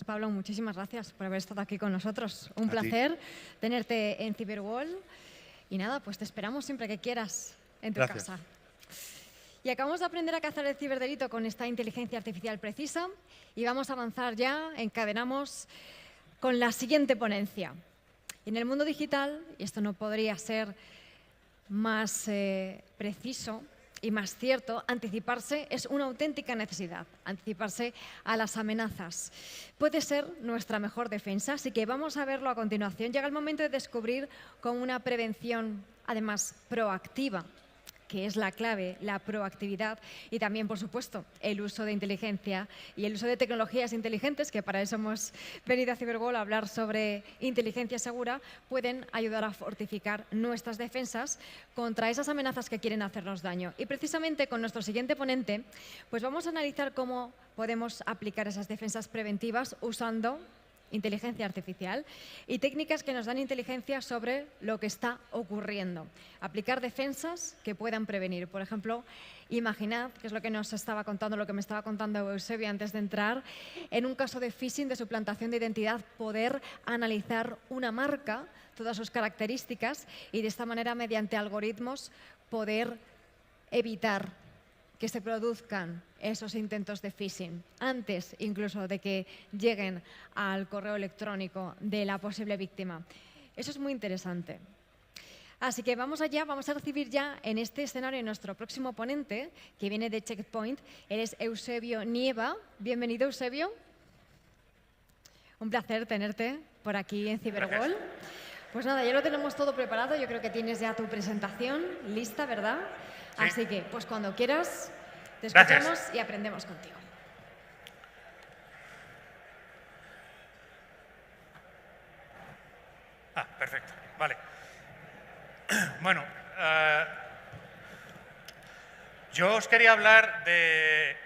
Pablo, muchísimas gracias por haber estado aquí con nosotros. Un A ti. placer tenerte en Cyberwall. Y nada, pues te esperamos siempre que quieras en tu Gracias. casa. Y acabamos de aprender a cazar el ciberdelito con esta inteligencia artificial precisa y vamos a avanzar ya, encadenamos con la siguiente ponencia. En el mundo digital, y esto no podría ser más preciso y más cierto, anticiparse es una auténtica necesidad, anticiparse a las amenazas. Puede ser nuestra mejor defensa, así que vamos a verlo a continuación. Llega el momento de descubrir cómo una prevención, además proactiva, que es la clave, la proactividad y también, por supuesto, el uso de inteligencia y el uso de tecnologías inteligentes, que para eso hemos venido a Cyberwall a hablar sobre inteligencia segura, pueden ayudar a fortificar nuestras defensas contra esas amenazas que quieren hacernos daño. Y precisamente con nuestro siguiente ponente, pues vamos a analizar cómo podemos aplicar esas defensas preventivas usando inteligencia artificial y técnicas que nos dan inteligencia sobre lo que está ocurriendo. Aplicar defensas que puedan prevenir. Por ejemplo, imaginad, que es lo que nos estaba contando, lo que me estaba contando Eusebio antes de entrar, en un caso de phishing, de suplantación de identidad, poder analizar una marca, todas sus características y de esta manera, mediante algoritmos, poder evitar que se produzcan esos intentos de phishing antes incluso de que lleguen al correo electrónico de la posible víctima. Eso es muy interesante. Así que vamos allá, vamos a recibir ya en este escenario nuestro próximo ponente, que viene de Checkpoint. Él es Eusebio Nieva. Bienvenido, Eusebio. Un placer tenerte por aquí en Cyberwall. Pues nada, ya lo tenemos todo preparado. Yo creo que tienes ya tu presentación lista, ¿verdad? Sí. Así que, pues cuando quieras, te escuchamos y aprendemos contigo. Perfecto. Vale. Bueno, yo os quería hablar de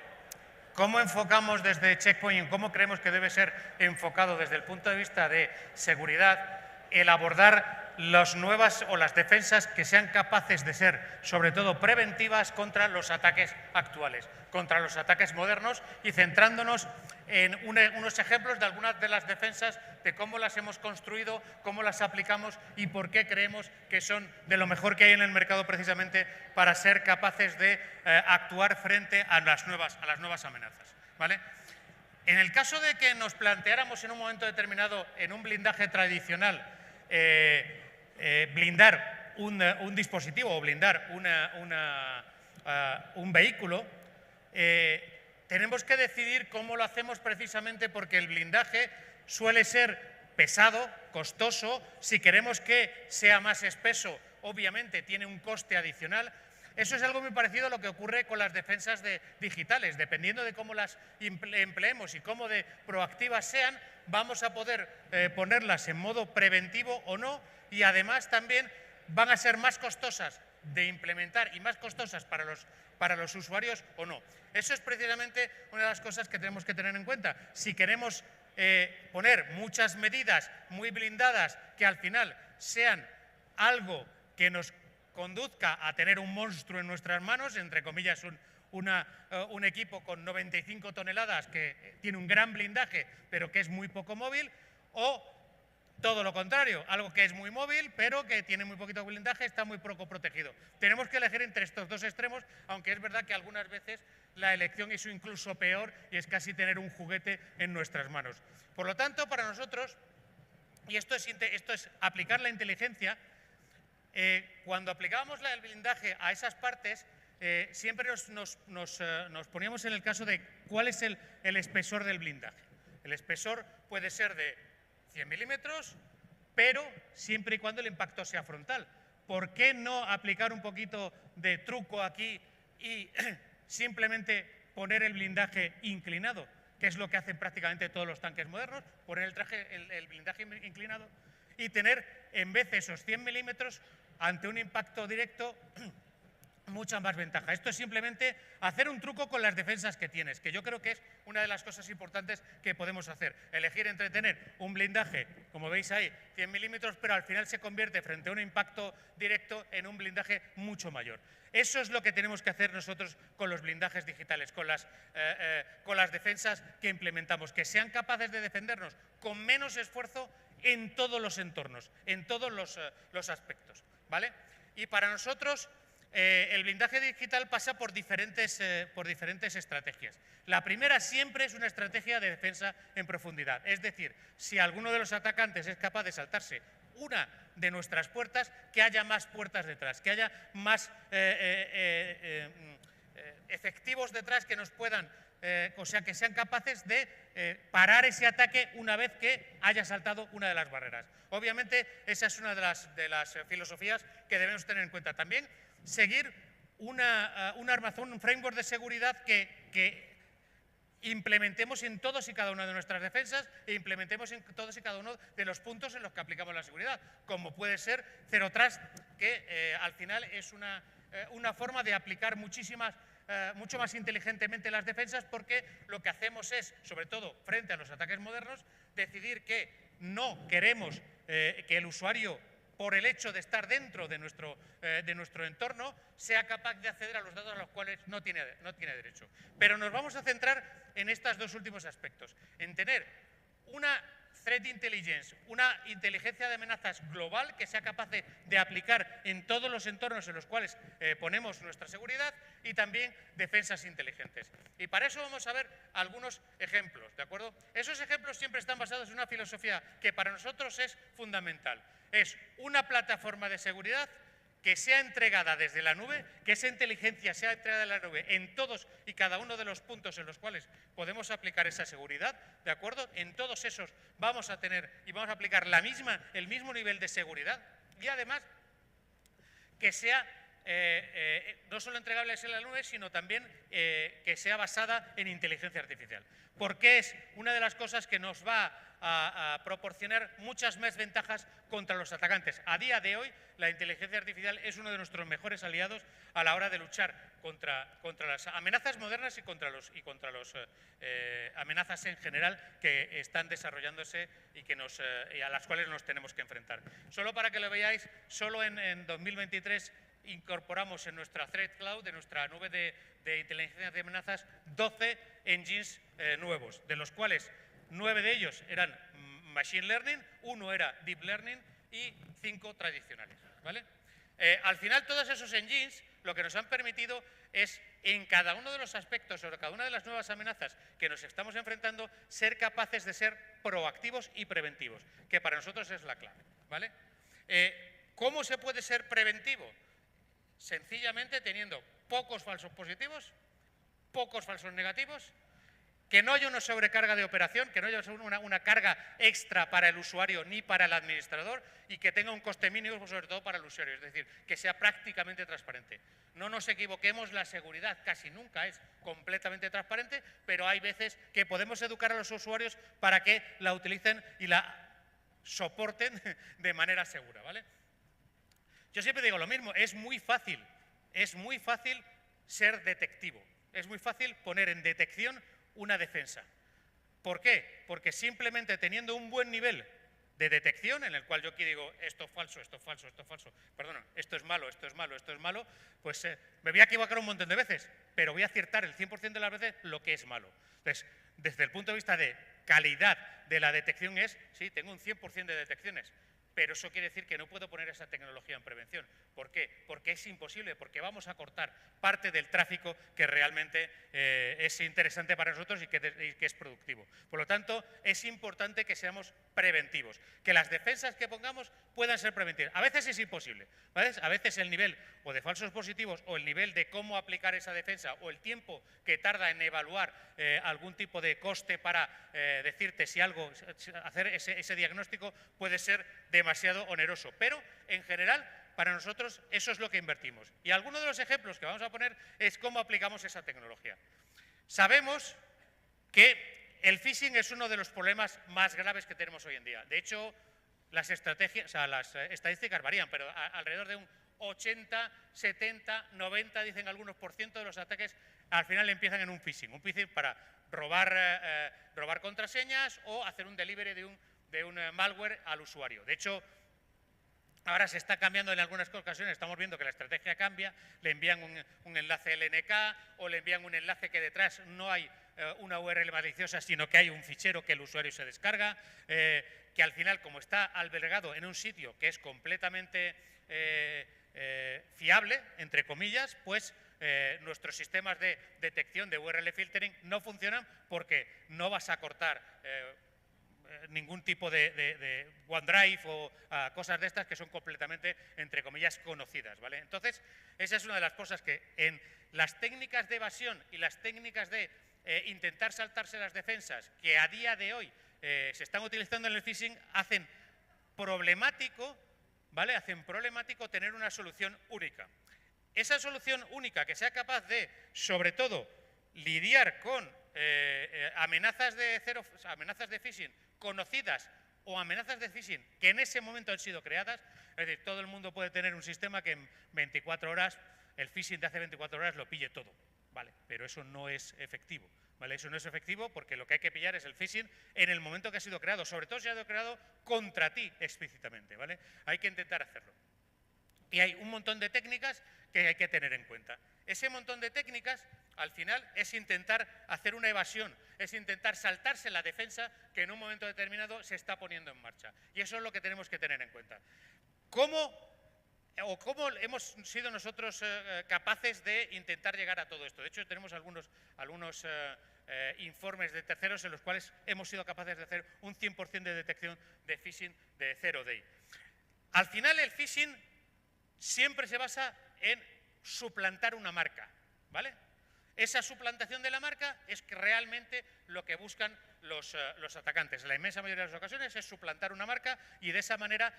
cómo enfocamos desde Checkpoint, en cómo creemos que debe ser enfocado desde el punto de vista de seguridad, el abordar las nuevas o las defensas que sean capaces de ser, sobre todo, preventivas contra los ataques actuales, contra los ataques modernos y centrándonos en unos ejemplos de algunas de las defensas, de cómo las hemos construido, cómo las aplicamos y por qué creemos que son de lo mejor que hay en el mercado precisamente para ser capaces de actuar frente a las nuevas amenazas, ¿vale? En el caso de que nos planteáramos en un momento determinado en un blindaje tradicional blindar un dispositivo o blindar un vehículo, tenemos que decidir cómo lo hacemos precisamente porque el blindaje suele ser pesado, costoso. Si queremos que sea más espeso, obviamente tiene un coste adicional. Eso es algo muy parecido a lo que ocurre con las defensas digitales. Dependiendo de cómo las empleemos y cómo de proactivas sean, vamos a poder ponerlas en modo preventivo o no, y además también van a ser más costosas de implementar y más costosas para los usuarios o no. Eso es precisamente una de las cosas que tenemos que tener en cuenta. Si queremos poner muchas medidas muy blindadas que al final sean algo que nos conduzca a tener un monstruo en nuestras manos, entre comillas un equipo con 95 toneladas que tiene un gran blindaje pero que es muy poco móvil, o todo lo contrario, algo que es muy móvil pero que tiene muy poquito blindaje, está muy poco protegido. Tenemos que elegir entre estos dos extremos, aunque es verdad que algunas veces la elección es incluso peor y es casi tener un juguete en nuestras manos. Por lo tanto, para nosotros, y esto es aplicar la inteligencia, cuando aplicábamos el blindaje a esas partes, siempre nos poníamos en el caso de cuál es el espesor del blindaje. El espesor puede ser de 100 milímetros, pero siempre y cuando el impacto sea frontal. ¿Por qué no aplicar un poquito de truco aquí y simplemente poner el blindaje inclinado, que es lo que hacen prácticamente todos los tanques modernos? Poner el blindaje inclinado y tener, en vez de esos 100 milímetros, ante un impacto directo, mucha más ventaja. Esto es simplemente hacer un truco con las defensas que tienes, que yo creo que es una de las cosas importantes que podemos hacer. Elegir entre tener un blindaje, como veis ahí, 100 milímetros, pero al final se convierte frente a un impacto directo en un blindaje mucho mayor. Eso es lo que tenemos que hacer nosotros con los blindajes digitales, con las defensas que implementamos, que sean capaces de defendernos con menos esfuerzo en todos los entornos, en todos los aspectos, ¿vale? Y para nosotros el blindaje digital pasa por diferentes estrategias. La primera siempre es una estrategia de defensa en profundidad. Es decir, si alguno de los atacantes es capaz de saltarse una de nuestras puertas, que haya más puertas detrás, que haya más efectivos detrás que nos puedan, o sea, que sean capaces de parar ese ataque una vez que haya saltado una de las barreras. Obviamente, esa es una de las filosofías que debemos tener en cuenta. También seguir un armazón, un framework de seguridad que implementemos en todos y cada una de nuestras defensas e implementemos en todos y cada uno de los puntos en los que aplicamos la seguridad, como puede ser Zero Trust, que al final es una forma de aplicar mucho más inteligentemente las defensas, porque lo que hacemos es, sobre todo frente a los ataques modernos, decidir que no queremos que el usuario, por el hecho de estar dentro de nuestro entorno, sea capaz de acceder a los datos a los cuales no tiene derecho. Pero nos vamos a centrar en estos dos últimos aspectos, en tener una threat intelligence, una inteligencia de amenazas global que sea capaz de aplicar en todos los entornos en los cuales ponemos nuestra seguridad, y también defensas inteligentes. Y para eso vamos a ver algunos ejemplos, ¿de acuerdo? Esos ejemplos siempre están basados en una filosofía que para nosotros es fundamental. Es una plataforma de seguridad que sea entregada desde la nube, que esa inteligencia sea entregada en la nube en todos y cada uno de los puntos en los cuales podemos aplicar esa seguridad, ¿de acuerdo? En todos esos vamos a tener y vamos a aplicar el mismo nivel de seguridad, y además que sea no solo entregable en la nube, sino también que sea basada en inteligencia artificial. Porque es una de las cosas que nos va a proporcionar muchas más ventajas contra los atacantes. A día de hoy, la inteligencia artificial es uno de nuestros mejores aliados a la hora de luchar contra las amenazas modernas y contra las amenazas en general que están desarrollándose y a las cuales nos tenemos que enfrentar. Solo para que lo veáis, solo en 2023 incorporamos en nuestra Threat Cloud, en nuestra nube de inteligencia de amenazas, 12 engines nuevos, de los cuales 9 de ellos eran Machine Learning, 1 era Deep Learning y 5 tradicionales, ¿vale? Al final, todos esos engines lo que nos han permitido es, en cada uno de los aspectos, sobre cada una de las nuevas amenazas que nos estamos enfrentando, ser capaces de ser proactivos y preventivos, que para nosotros es la clave, ¿vale? ¿Cómo se puede ser preventivo? Sencillamente teniendo pocos falsos positivos, pocos falsos negativos, que no haya una sobrecarga de operación, que no haya una carga extra para el usuario ni para el administrador, y que tenga un coste mínimo, sobre todo para el usuario, es decir, que sea prácticamente transparente. No nos equivoquemos, la seguridad casi nunca es completamente transparente, pero hay veces que podemos educar a los usuarios para que la utilicen y la soporten de manera segura, ¿vale? Yo siempre digo lo mismo, es muy fácil ser detectivo, es muy fácil poner en detección una defensa. ¿Por qué? Porque simplemente teniendo un buen nivel de detección, en el cual yo aquí digo esto es falso, esto es falso, esto es falso, perdón, esto es malo, esto es malo, esto es malo, pues me voy a equivocar un montón de veces, pero voy a aciertar el 100% de las veces lo que es malo. Entonces, desde el punto de vista de calidad de la detección sí, tengo un 100% de detecciones, pero eso quiere decir que no puedo poner esa tecnología en prevención. ¿Por qué? Porque es imposible, porque vamos a cortar parte del tráfico que realmente es interesante para nosotros y que es productivo. Por lo tanto, es importante que seamos preventivos, que las defensas que pongamos puedan ser preventivas. A veces es imposible, ¿vale? A veces el nivel o de falsos positivos o el nivel de cómo aplicar esa defensa o el tiempo que tarda en evaluar algún tipo de coste para decirte si algo, hacer ese diagnóstico puede ser demasiado oneroso, pero en general para nosotros eso es lo que invertimos. Y algunos de los ejemplos que vamos a poner es cómo aplicamos esa tecnología. Sabemos que el phishing es uno de los problemas más graves que tenemos hoy en día. De hecho, las estadísticas varían, pero alrededor de un 80, 70, 90, dicen algunos por ciento de los ataques al final empiezan en un phishing. Un phishing para robar contraseñas o hacer un delivery de un malware al usuario. De hecho, ahora se está cambiando en algunas ocasiones, estamos viendo que la estrategia cambia, le envían un enlace LNK o le envían un enlace que detrás no hay una URL maliciosa, sino que hay un fichero que el usuario se descarga, que al final, como está albergado en un sitio que es completamente fiable, entre comillas, pues nuestros sistemas de detección de URL filtering no funcionan porque no vas a cortar ningún tipo de OneDrive o cosas de estas que son completamente, entre comillas, conocidas, ¿vale? Entonces, esa es una de las cosas que en las técnicas de evasión y las técnicas de intentar saltarse las defensas que a día de hoy se están utilizando en el phishing hacen problemático, ¿vale? Hacen problemático tener una solución única. Esa solución única que sea capaz de, sobre todo, lidiar con amenazas de phishing conocidas o amenazas de phishing que en ese momento han sido creadas, es decir, todo el mundo puede tener un sistema que en 24 horas, el phishing de hace 24 horas lo pille todo, ¿vale? Pero eso no es efectivo, ¿vale? Eso no es efectivo porque lo que hay que pillar es el phishing en el momento que ha sido creado, sobre todo si ha sido creado contra ti explícitamente, ¿vale? Hay que intentar hacerlo. Y hay un montón de técnicas que hay que tener en cuenta. Ese montón de técnicas, al final, es intentar hacer una evasión, es intentar saltarse la defensa que en un momento determinado se está poniendo en marcha. Y eso es lo que tenemos que tener en cuenta. ¿Cómo hemos sido nosotros capaces de intentar llegar a todo esto? De hecho, tenemos algunos informes de terceros en los cuales hemos sido capaces de hacer un 100% de detección de phishing de 0 day. Al final, el phishing siempre se basa en suplantar una marca, ¿vale? Esa suplantación de la marca es que realmente lo que buscan los atacantes. En la inmensa mayoría de las ocasiones es suplantar una marca y de esa manera,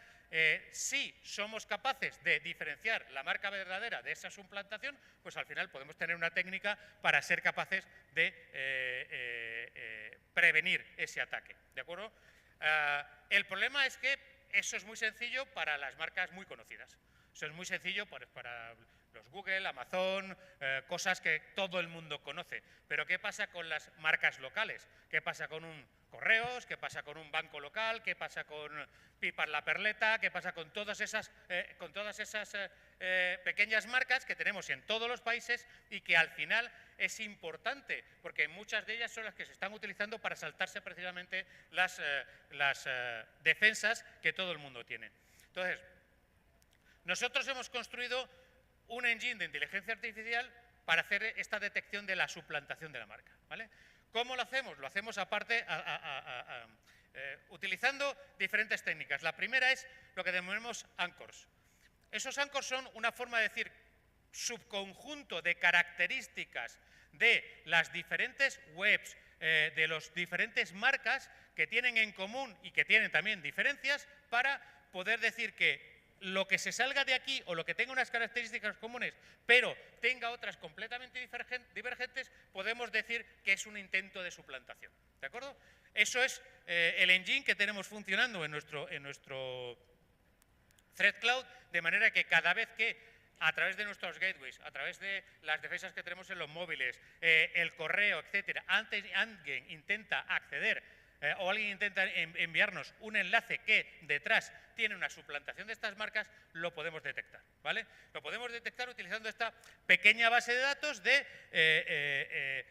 si somos capaces de diferenciar la marca verdadera de esa suplantación, pues al final podemos tener una técnica para ser capaces de prevenir ese ataque, ¿de acuerdo? El problema es que eso es muy sencillo para las marcas muy conocidas. Eso es muy sencillo para los Google, Amazon, cosas que todo el mundo conoce. Pero ¿qué pasa con las marcas locales? ¿Qué pasa con un Correos? ¿Qué pasa con un banco local? ¿Qué pasa con Pipas La Perleta? ¿Qué pasa con todas esas pequeñas marcas que tenemos en todos los países y que al final es importante? Porque muchas de ellas son las que se están utilizando para saltarse precisamente las defensas que todo el mundo tiene. Entonces, nosotros hemos construido un engine de inteligencia artificial para hacer esta detección de la suplantación de la marca, ¿vale? ¿Cómo lo hacemos? Lo hacemos aparte utilizando diferentes técnicas. La primera es lo que denominamos anchors. Esos anchors son una forma de decir subconjunto de características de las diferentes webs, de las diferentes marcas que tienen en común y que tienen también diferencias para poder decir que lo que se salga de aquí o lo que tenga unas características comunes, pero tenga otras completamente divergentes, podemos decir que es un intento de suplantación. ¿De acuerdo? Eso es el engine que tenemos funcionando en nuestro Threat Cloud, de manera que cada vez que a través de nuestros gateways, a través de las defensas que tenemos en los móviles, el correo, etcétera, antes alguien intenta acceder o alguien intenta enviarnos un enlace que detrás tiene una suplantación de estas marcas, lo podemos detectar, ¿vale? Lo podemos detectar utilizando esta pequeña base de datos de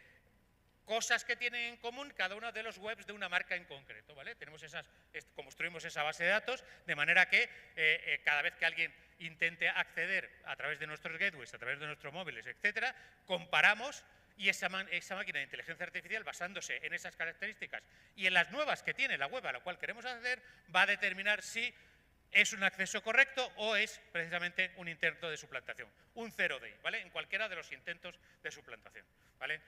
cosas que tienen en común cada uno de los webs de una marca en concreto, ¿vale? Construimos esa base de datos de manera que cada vez que alguien intente acceder a través de nuestros gateways, a través de nuestros móviles, etcétera, comparamos y esa máquina de inteligencia artificial, basándose en esas características y en las nuevas que tiene la web a la cual queremos acceder, va a determinar si es un acceso correcto o es precisamente un intento de suplantación, un 0 day, ¿vale? En cualquiera de los intentos de suplantación, ¿vale?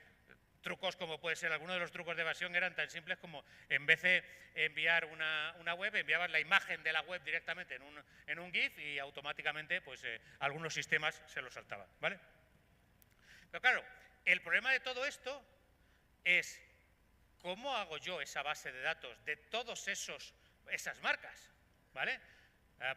Trucos como puede ser, algunos de los trucos de evasión eran tan simples como en vez de enviar una web, enviabas la imagen de la web directamente en un GIF y automáticamente pues algunos sistemas se lo saltaban, ¿vale? Pero claro, el problema de todo esto es ¿cómo hago yo esa base de datos de todas esas marcas? ¿Vale?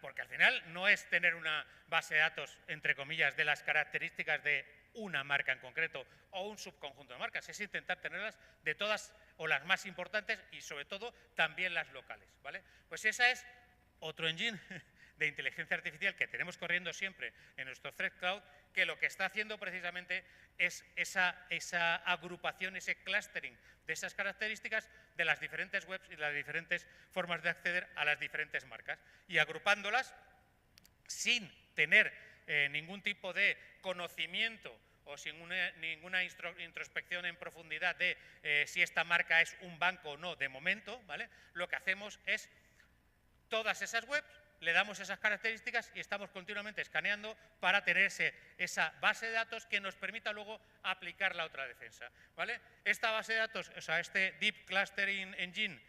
Porque al final no es tener una base de datos, entre comillas, de las características de una marca en concreto o un subconjunto de marcas, es intentar tenerlas de todas o las más importantes y sobre todo también las locales, ¿vale? Pues esa es otro engine de inteligencia artificial que tenemos corriendo siempre en nuestro Thread Cloud, que lo que está haciendo precisamente es esa agrupación, ese clustering de esas características de las diferentes webs y las diferentes formas de acceder a las diferentes marcas y agrupándolas sin tener ningún tipo de conocimiento o sin ninguna introspección en profundidad de si esta marca es un banco o no de momento, ¿vale? Lo que hacemos es todas esas webs, le damos esas características y estamos continuamente escaneando para tener esa base de datos que nos permita luego aplicar la otra defensa, ¿vale? Esta base de datos, o sea, este Deep Clustering Engine,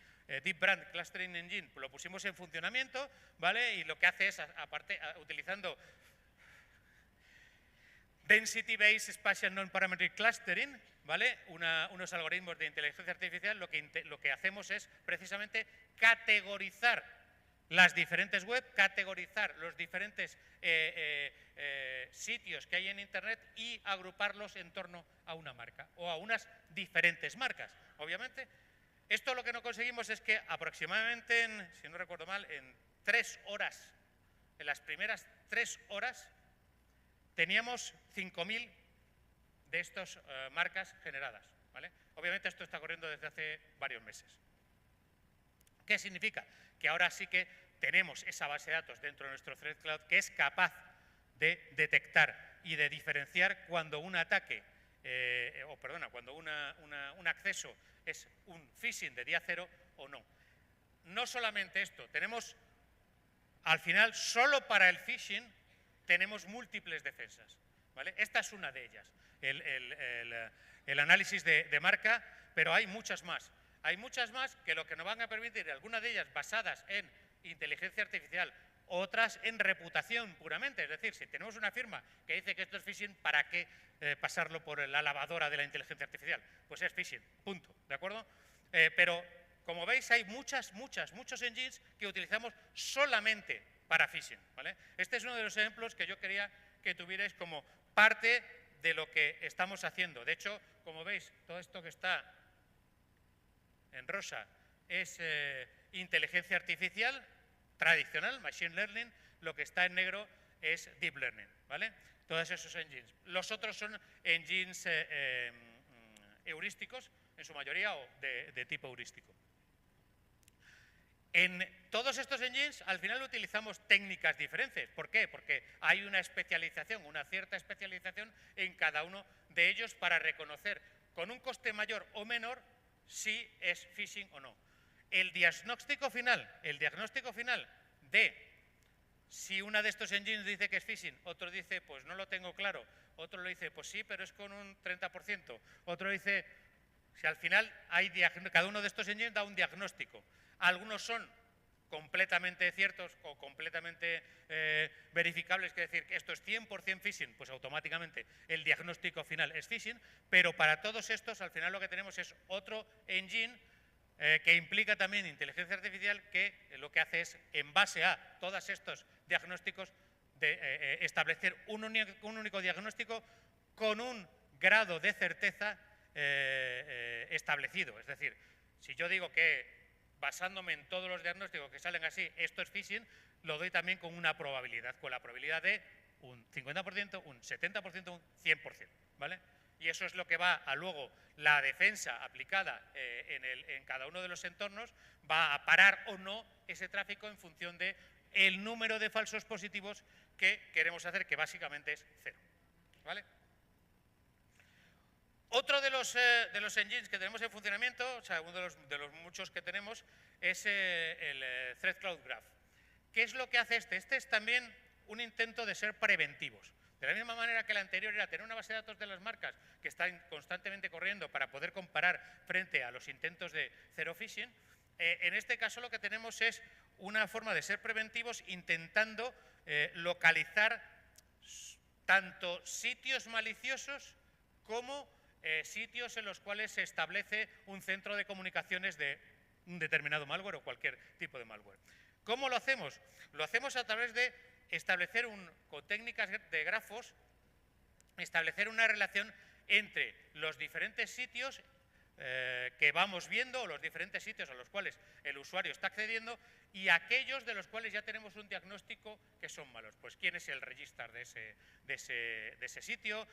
Deep Brand Clustering Engine, lo pusimos en funcionamiento, ¿vale? Y lo que hace es, aparte, utilizando Density Based Spatial Non-Parametric Clustering, ¿vale? Unos algoritmos de inteligencia artificial, lo que hacemos es precisamente categorizar las diferentes web, categorizar los diferentes sitios que hay en Internet y agruparlos en torno a una marca o a unas diferentes marcas. Obviamente, esto lo que no conseguimos es que aproximadamente, si no recuerdo mal, en 3 horas, en las primeras 3 horas, teníamos 5.000 de estas marcas generadas, ¿vale? Obviamente esto está corriendo desde hace varios meses. ¿Qué significa? Que ahora sí que tenemos esa base de datos dentro de nuestro Thread Cloud que es capaz de detectar y de diferenciar cuando un ataque, cuando un acceso es un phishing de día cero o no. No solamente esto, tenemos al final solo para el phishing tenemos múltiples defensas, ¿vale? Esta es una de ellas, el análisis de marca, pero hay muchas más. Hay muchas más que lo que nos van a permitir, algunas de ellas basadas en inteligencia artificial, otras en reputación puramente. Es decir, si tenemos una firma que dice que esto es phishing, ¿para qué pasarlo por la lavadora de la inteligencia artificial? Pues es phishing, punto, ¿de acuerdo? Pero, como veis, hay muchos engines que utilizamos solamente para phishing, ¿vale? Este es uno de los ejemplos que yo quería que tuvierais como parte de lo que estamos haciendo. De hecho, como veis, todo esto que está en rosa es inteligencia artificial tradicional, machine learning, lo que está en negro es deep learning, ¿vale? Todos esos engines. Los otros son engines heurísticos, en su mayoría, o de tipo heurístico. En todos estos engines, al final utilizamos técnicas diferentes. ¿Por qué? Porque hay una especialización, una cierta especialización en cada uno de ellos para reconocer con un coste mayor o menor si es phishing o no. El diagnóstico final de si una de estos engines dice que es phishing, otro dice, pues no lo tengo claro, otro lo dice, pues sí, pero es con un 30%, otro dice, si al final cada uno de estos engines da un diagnóstico. Algunos son completamente ciertos o completamente verificables, que decir que esto es 100% phishing, pues automáticamente el diagnóstico final es phishing, pero para todos estos al final lo que tenemos es otro engine que implica también inteligencia artificial que lo que hace es, en base a todos estos diagnósticos, establecer un único diagnóstico con un grado de certeza establecido. Es decir, si yo digo que basándome en todos los diagnósticos que salen así, esto es phishing, lo doy también con una probabilidad, con la probabilidad de un 50%, un 70%, un 100%, ¿vale? Y eso es lo que va a luego la defensa aplicada en cada uno de los entornos, va a parar o no ese tráfico en función de el número de falsos positivos que queremos hacer, que básicamente es 0, ¿vale? Otro de los engines que tenemos en funcionamiento, o sea, uno de los muchos que tenemos, es el Thread Cloud Graph. ¿Qué es lo que hace este? Este es también un intento de ser preventivos. De la misma manera que la anterior era tener una base de datos de las marcas que están constantemente corriendo para poder comparar frente a los intentos de zero phishing, en este caso lo que tenemos es una forma de ser preventivos intentando localizar tanto sitios maliciosos como sitios en los cuales se establece un centro de comunicaciones de un determinado malware o cualquier tipo de malware. ¿Cómo lo hacemos? Lo hacemos a través de establecer con técnicas de grafos, establecer una relación entre los diferentes sitios que vamos viendo, o los diferentes sitios a los cuales el usuario está accediendo, y aquellos de los cuales ya tenemos un diagnóstico que son malos. Pues quién es el registrar de ese sitio,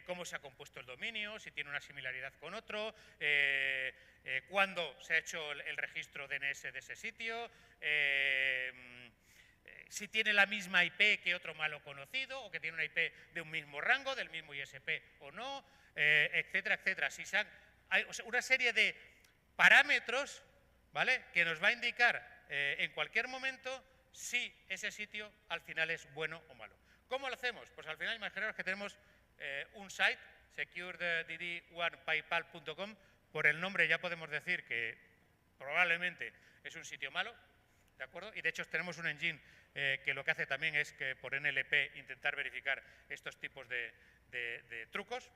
cómo se ha compuesto el dominio, si tiene una similaridad con otro, cuándo se ha hecho el registro DNS de ese sitio, si tiene la misma IP que otro malo conocido, o que tiene una IP de un mismo rango, del mismo ISP o no, etcétera, etcétera. Hay una serie de parámetros, ¿vale?, que nos va a indicar en cualquier momento si ese sitio al final es bueno o malo. ¿Cómo lo hacemos? Pues al final imaginaos que tenemos un site, securedd1paypal.com, por el nombre ya podemos decir que probablemente es un sitio malo, ¿de acuerdo? Y de hecho tenemos un engine que lo que hace también es que por NLP intentar verificar estos tipos de trucos.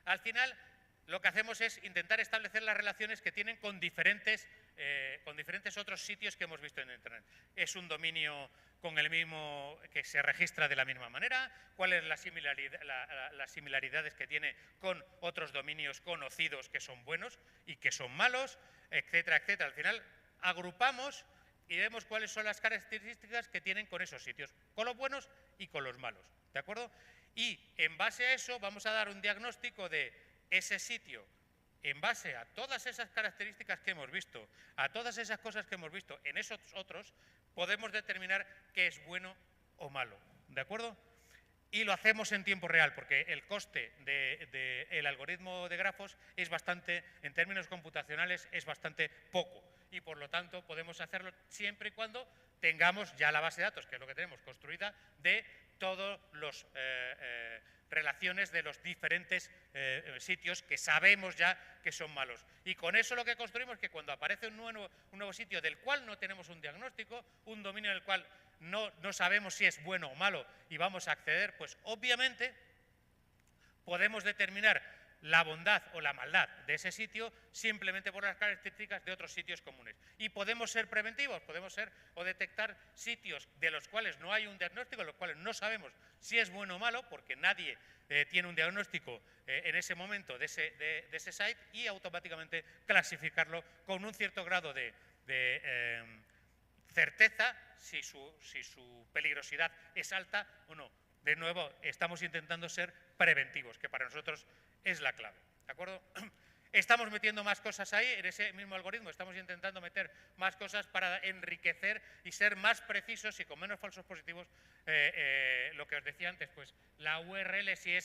Al final lo que hacemos es intentar establecer las relaciones que tienen con diferentes otros sitios que hemos visto en Internet. ¿Es un dominio con el mismo, que se registra de la misma manera? ¿Cuáles las similaridades que tiene con otros dominios conocidos que son buenos y que son malos? Etcétera, etcétera. Al final agrupamos y vemos cuáles son las características que tienen con esos sitios, con los buenos y con los malos, ¿de acuerdo? Y en base a eso vamos a dar un diagnóstico de ese sitio en base a todas esas características que hemos visto, a todas esas cosas que hemos visto en esos otros, podemos determinar qué es bueno o malo, ¿de acuerdo? Y lo hacemos en tiempo real, porque el coste del algoritmo de grafos es bastante, en términos computacionales, es bastante poco. Y por lo tanto podemos hacerlo siempre y cuando tengamos ya la base de datos, que es lo que tenemos construida, de todas las relaciones de los diferentes sitios que sabemos ya que son malos. Y con eso lo que construimos es que cuando aparece un nuevo sitio del cual no tenemos un diagnóstico, un dominio del cual no sabemos si es bueno o malo y vamos a acceder, pues obviamente podemos determinar la bondad o la maldad de ese sitio simplemente por las características de otros sitios comunes. Y podemos ser preventivos, podemos ser o detectar sitios de los cuales no hay un diagnóstico, de los cuales no sabemos si es bueno o malo, porque nadie tiene un diagnóstico en ese momento de ese site, y automáticamente clasificarlo con un cierto grado de certeza si su peligrosidad es alta o no. De nuevo, estamos intentando ser preventivos, que para nosotros es la clave, ¿de acuerdo? Estamos metiendo más cosas ahí, en ese mismo algoritmo estamos intentando meter más cosas para enriquecer y ser más precisos y con menos falsos positivos. Lo que os decía antes, pues la URL si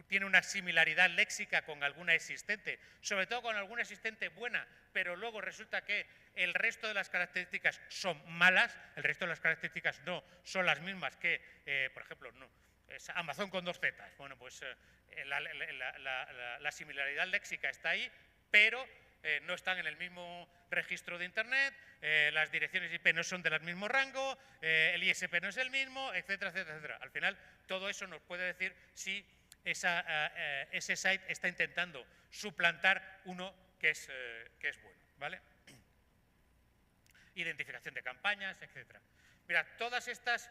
tiene una similaridad léxica con alguna existente, sobre todo con alguna existente buena, pero luego resulta que el resto de las características son malas, el resto de las características no son las mismas que, por ejemplo, no, es Amazon con 2 zetas. Bueno, pues la similaridad léxica está ahí, pero no están en el mismo registro de Internet, las direcciones IP no son del mismo rango, el ISP no es el mismo, etcétera, etcétera, etcétera. Al final, todo eso nos puede decir si ese site está intentando suplantar uno que es bueno, ¿vale? Identificación de campañas, etcétera. Mirad, todas estas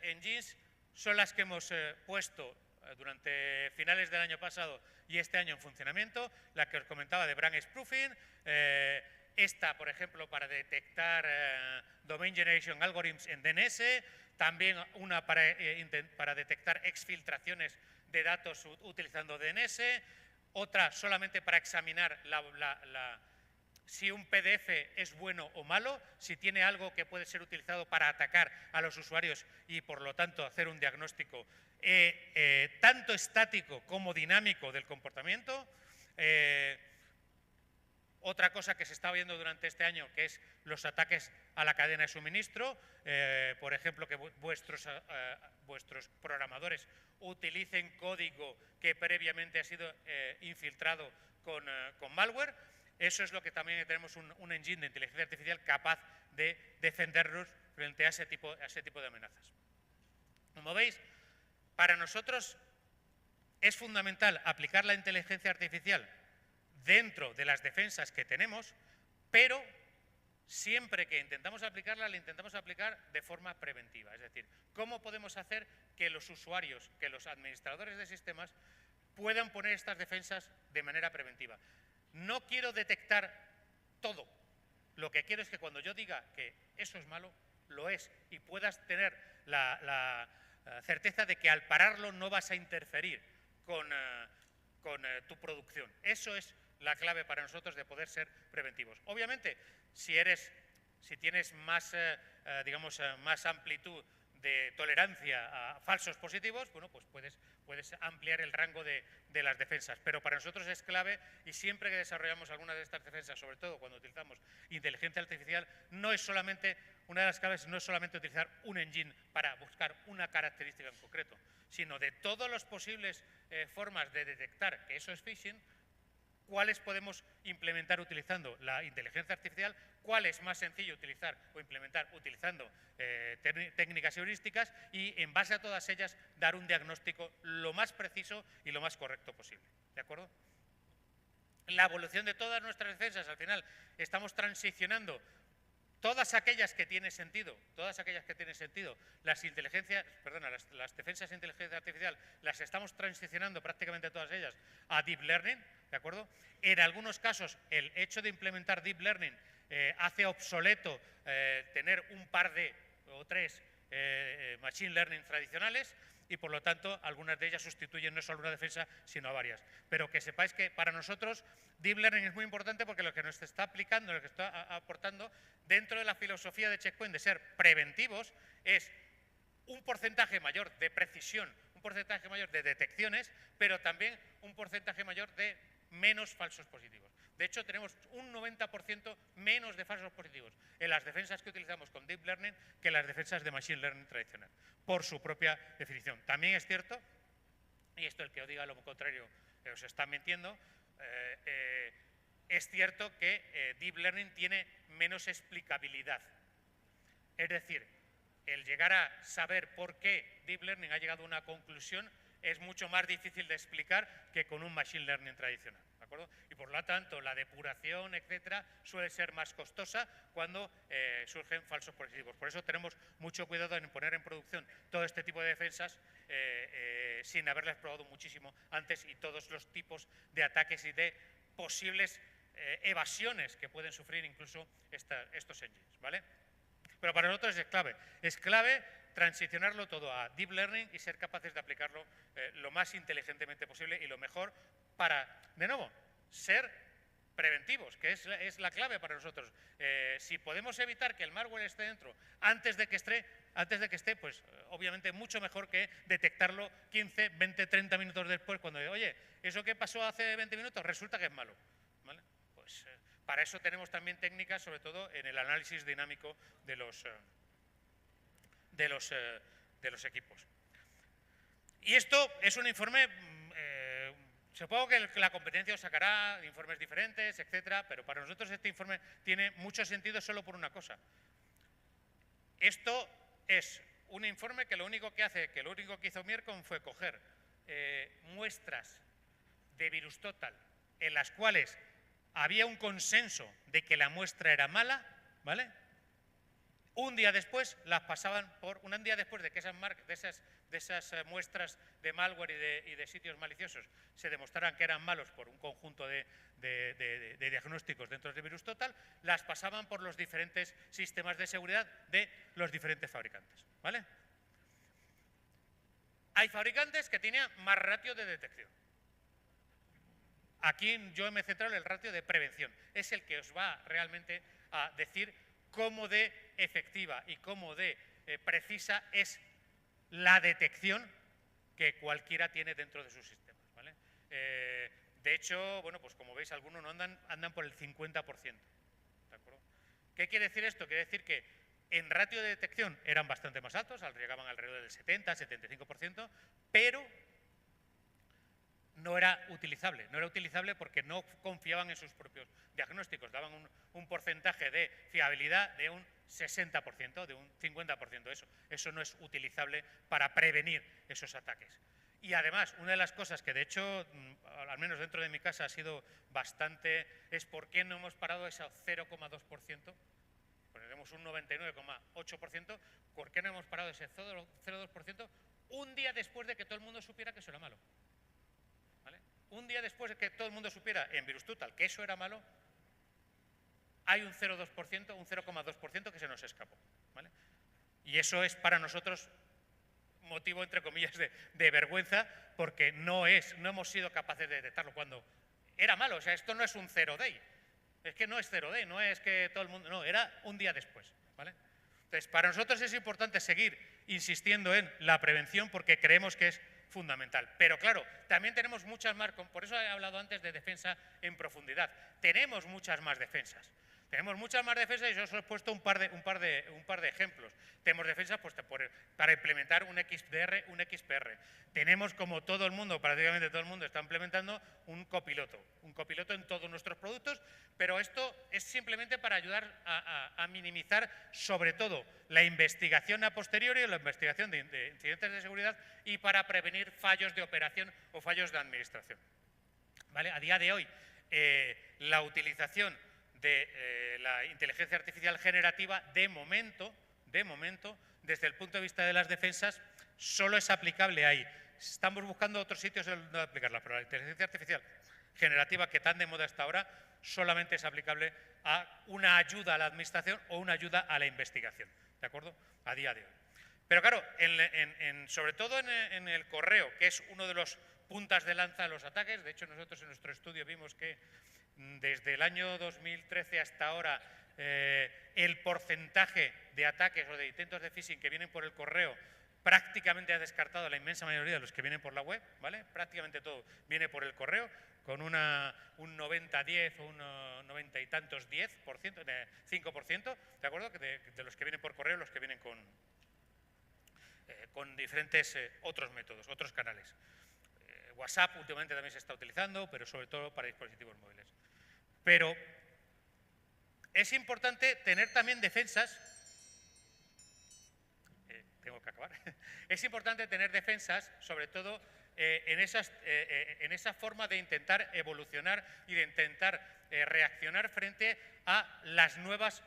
engines son las que hemos puesto durante finales del año pasado y este año en funcionamiento, la que os comentaba de brand spoofing, esta, por ejemplo, para detectar Domain Generation Algorithms en DNS, también una para detectar exfiltraciones de datos utilizando DNS, otra solamente para examinar si un PDF es bueno o malo, si tiene algo que puede ser utilizado para atacar a los usuarios y, por lo tanto, hacer un diagnóstico tanto estático como dinámico del comportamiento. Otra cosa que se está viendo durante este año, que es los ataques a la cadena de suministro, por ejemplo, que vuestros programadores utilicen código que previamente ha sido infiltrado con malware. Eso es lo que también tenemos un engine de inteligencia artificial capaz de defendernos frente a ese tipo de amenazas. Como veis, para nosotros es fundamental aplicar la inteligencia artificial dentro de las defensas que tenemos, pero siempre que intentamos aplicarla, la intentamos aplicar de forma preventiva. Es decir, ¿cómo podemos hacer que los usuarios, que los administradores de sistemas puedan poner estas defensas de manera preventiva? No quiero detectar todo. Lo que quiero es que cuando yo diga que eso es malo, lo es, y puedas tener la certeza de que al pararlo no vas a interferir con tu producción. Eso es la clave para nosotros de poder ser preventivos. Obviamente, si tienes más, digamos, más amplitud de tolerancia a falsos positivos, bueno, pues puedes ampliar el rango de las defensas. Pero para nosotros es clave, y siempre que desarrollamos alguna de estas defensas, sobre todo cuando utilizamos inteligencia artificial, una de las claves no es solamente utilizar un engine para buscar una característica en concreto, sino de todas las posibles formas de detectar que eso es phishing, cuáles podemos implementar utilizando la inteligencia artificial, cuál es más sencillo utilizar o implementar utilizando técnicas heurísticas, y en base a todas ellas dar un diagnóstico lo más preciso y lo más correcto posible. ¿De acuerdo? La evolución de todas nuestras defensas, al final estamos transicionando todas aquellas que tienen sentido, las defensas de inteligencia artificial, las estamos transicionando prácticamente todas ellas a Deep Learning, ¿de acuerdo? En algunos casos, el hecho de implementar Deep Learning hace obsoleto tener un par de o tres Machine Learning tradicionales, y por lo tanto algunas de ellas sustituyen no solo una defensa sino a varias. Pero que sepáis que para nosotros Deep Learning es muy importante, porque lo que nos está aplicando, lo que está aportando dentro de la filosofía de Checkpoint de ser preventivos, es un porcentaje mayor de precisión, un porcentaje mayor de detecciones, pero también un porcentaje mayor de menos falsos positivos. De hecho, tenemos un 90% menos de falsos positivos en las defensas que utilizamos con Deep Learning que en las defensas de Machine Learning tradicional, por su propia definición. También es cierto, y esto el que os diga lo contrario os está mintiendo, es cierto que Deep Learning tiene menos explicabilidad. Es decir, el llegar a saber por qué Deep Learning ha llegado a una conclusión es mucho más difícil de explicar que con un Machine Learning tradicional, ¿de acuerdo? Y por lo tanto, la depuración, etcétera, suele ser más costosa cuando surgen falsos positivos. Por eso tenemos mucho cuidado en poner en producción todo este tipo de defensas sin haberlas probado muchísimo antes, y todos los tipos de ataques y de posibles evasiones que pueden sufrir incluso estos engines, ¿vale? Pero para nosotros es clave transicionarlo todo a Deep Learning y ser capaces de aplicarlo lo más inteligentemente posible y lo mejor para, de nuevo, ser preventivos, que es la clave para nosotros. Si podemos evitar que el malware esté dentro antes de que esté, pues obviamente mucho mejor que detectarlo 15, 20, 30 minutos después, cuando oye, eso que pasó hace 20 minutos resulta que es malo, ¿vale? Pues para eso tenemos también técnicas, sobre todo en el análisis dinámico de los equipos. Y esto es un informe, supongo que la competencia os sacará informes diferentes, etcétera, pero para nosotros este informe tiene mucho sentido solo por una cosa. Esto es un informe que lo único que hizo Miercon fue coger muestras de VirusTotal en las cuales había un consenso de que la muestra era mala, ¿vale? Un día después de que esas muestras de malware y de sitios maliciosos se demostraran que eran malos por un conjunto de diagnósticos dentro de VirusTotal, las pasaban por los diferentes sistemas de seguridad de los diferentes fabricantes, ¿vale? Hay fabricantes que tenían más ratio de detección. Aquí yo me he centrado en el ratio de prevención. Es el que os va realmente a decir cómo de efectiva y cómo de precisa es la detección que cualquiera tiene dentro de sus sistemas, ¿vale? De hecho, bueno, pues como veis, algunos no andan por el 50%. ¿De acuerdo? ¿Qué quiere decir esto? Quiere decir que en ratio de detección eran bastante más altos, llegaban alrededor del 70, 75%, pero no era utilizable. No era utilizable porque no confiaban en sus propios diagnósticos. Daban un porcentaje de fiabilidad de un 60%, de un 50%. Eso no es utilizable para prevenir esos ataques. Y además, una de las cosas que de hecho, al menos dentro de mi casa, ha sido bastante, es por qué no hemos parado ese 0,2% tenemos un 99,8%, ¿por qué no hemos parado ese 0,2% un día después de que todo el mundo supiera que eso era malo? ¿Vale? Un día después de que todo el mundo supiera en Virus Total que eso era malo, hay un 0,2%, un 0,2% que se nos escapó. ¿Vale? Y eso es para nosotros motivo, entre comillas, de vergüenza, porque no hemos sido capaces de detectarlo cuando era malo. O sea, esto no es un 0 day. Es que no es 0 day, no es que todo el mundo... No, era un día después. ¿Vale? Entonces, para nosotros es importante seguir insistiendo en la prevención porque creemos que es fundamental. Pero claro, también tenemos muchas más, por eso he hablado antes de defensa en profundidad. Tenemos muchas más defensas. Tenemos muchas más defensas y yo os he puesto un par de ejemplos. Tenemos defensas pues, para implementar un XDR, un XPR. Tenemos, como todo el mundo, prácticamente todo el mundo está implementando un copiloto en todos nuestros productos, pero esto es simplemente para ayudar a minimizar sobre todo la investigación a posteriori o la investigación de incidentes de seguridad y para prevenir fallos de operación o fallos de administración. ¿Vale? A día de hoy, la utilización de la inteligencia artificial generativa, de momento, desde el punto de vista de las defensas, solo es aplicable ahí. Estamos buscando otros sitios donde aplicarla, pero la inteligencia artificial generativa, que tan de moda está ahora, solamente es aplicable a una ayuda a la administración o una ayuda a la investigación, ¿de acuerdo? A día de hoy. Pero claro, sobre todo en el correo, que es uno de los puntas de lanza de los ataques, de hecho nosotros en nuestro estudio vimos que desde el año 2013 hasta ahora el porcentaje de ataques o de intentos de phishing que vienen por el correo prácticamente ha descartado la inmensa mayoría de los que vienen por la web, ¿vale? Prácticamente todo viene por el correo, con un 90-10 o un 90 y tantos 10%, 5%, ¿de acuerdo? De los que vienen por correo, los que vienen con diferentes otros métodos, otros canales. WhatsApp últimamente también se está utilizando, pero sobre todo para dispositivos móviles. Pero es importante tener también defensas. Tengo que acabar. Es importante tener defensas, sobre todo en esa forma de intentar evolucionar y de intentar reaccionar frente a las nuevas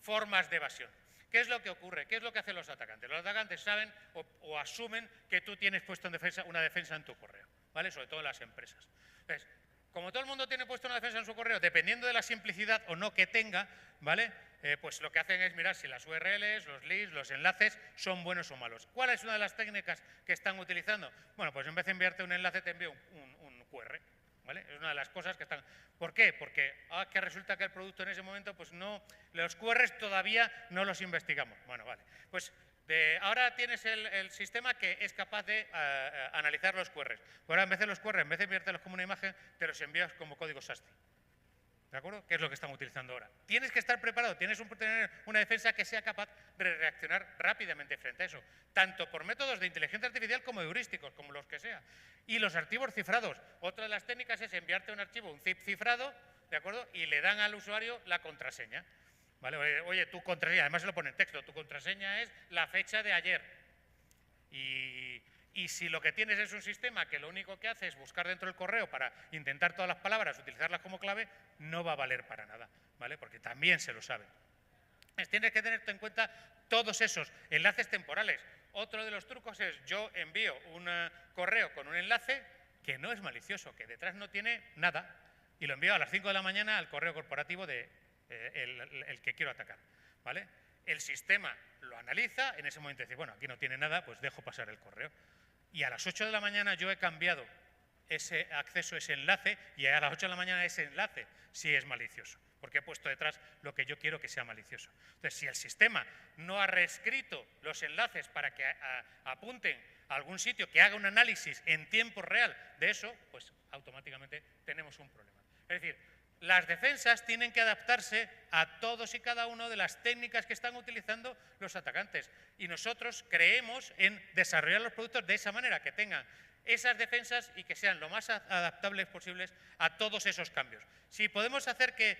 formas de evasión. ¿Qué es lo que ocurre? ¿Qué es lo que hacen los atacantes? Los atacantes saben o asumen que tú tienes puesto una defensa en tu correo, ¿vale? Sobre todo en las empresas. Entonces, como todo el mundo tiene puesto una defensa en su correo, dependiendo de la simplicidad o no que tenga, ¿vale? Pues lo que hacen es mirar si las URLs, los links, los enlaces son buenos o malos. ¿Cuál es una de las técnicas que están utilizando? Bueno, pues en vez de enviarte un enlace te envío un QR, ¿vale? Es una de las cosas que están... ¿Por qué? Porque que resulta que el producto en ese momento, pues no... Los QRs todavía no los investigamos. Bueno, vale. Pues ahora tienes el sistema que es capaz de analizar los QRs. Ahora en vez de los QRs, en vez de enviártelos como una imagen, te los envías como código SASTI. ¿De acuerdo? ¿Qué es lo que están utilizando ahora? Tienes que estar preparado, tienes que tener una defensa que sea capaz de reaccionar rápidamente frente a eso, tanto por métodos de inteligencia artificial como heurísticos, como los que sea. Y los archivos cifrados. Otra de las técnicas es enviarte un archivo, un zip cifrado, ¿de acuerdo? Y le dan al usuario la contraseña. ¿Vale? Oye, tu contraseña, además se lo pone en texto, tu contraseña es la fecha de ayer. Y si lo que tienes es un sistema que lo único que hace es buscar dentro del correo para intentar todas las palabras, utilizarlas como clave, no va a valer para nada, ¿vale? Porque también se lo saben. Tienes que tener en cuenta todos esos enlaces temporales. Otro de los trucos es yo envío un correo con un enlace que no es malicioso, que detrás no tiene nada, y lo envío a las 5 de la mañana al correo corporativo de el que quiero atacar, ¿vale? El sistema lo analiza, en ese momento dice, bueno, aquí no tiene nada, pues dejo pasar el correo. Y a las 8 de la mañana yo he cambiado ese acceso, ese enlace, y a las 8 de la mañana ese enlace sí es malicioso, porque he puesto detrás lo que yo quiero que sea malicioso. Entonces, si el sistema no ha reescrito los enlaces para que apunten a algún sitio que haga un análisis en tiempo real de eso, pues automáticamente tenemos un problema. Es decir, las defensas tienen que adaptarse a todos y cada una de las técnicas que están utilizando los atacantes. Y nosotros creemos en desarrollar los productos de esa manera, que tengan esas defensas y que sean lo más adaptables posibles a todos esos cambios. Si podemos hacer que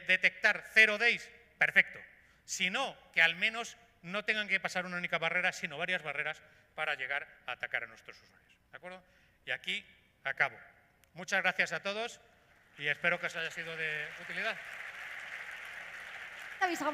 detectar 0 days, perfecto. Si no, que al menos no tengan que pasar una única barrera, sino varias barreras para llegar a atacar a nuestros usuarios. ¿De acuerdo? Y aquí acabo. Muchas gracias a todos. Y espero que os haya sido de utilidad. Te avisamos.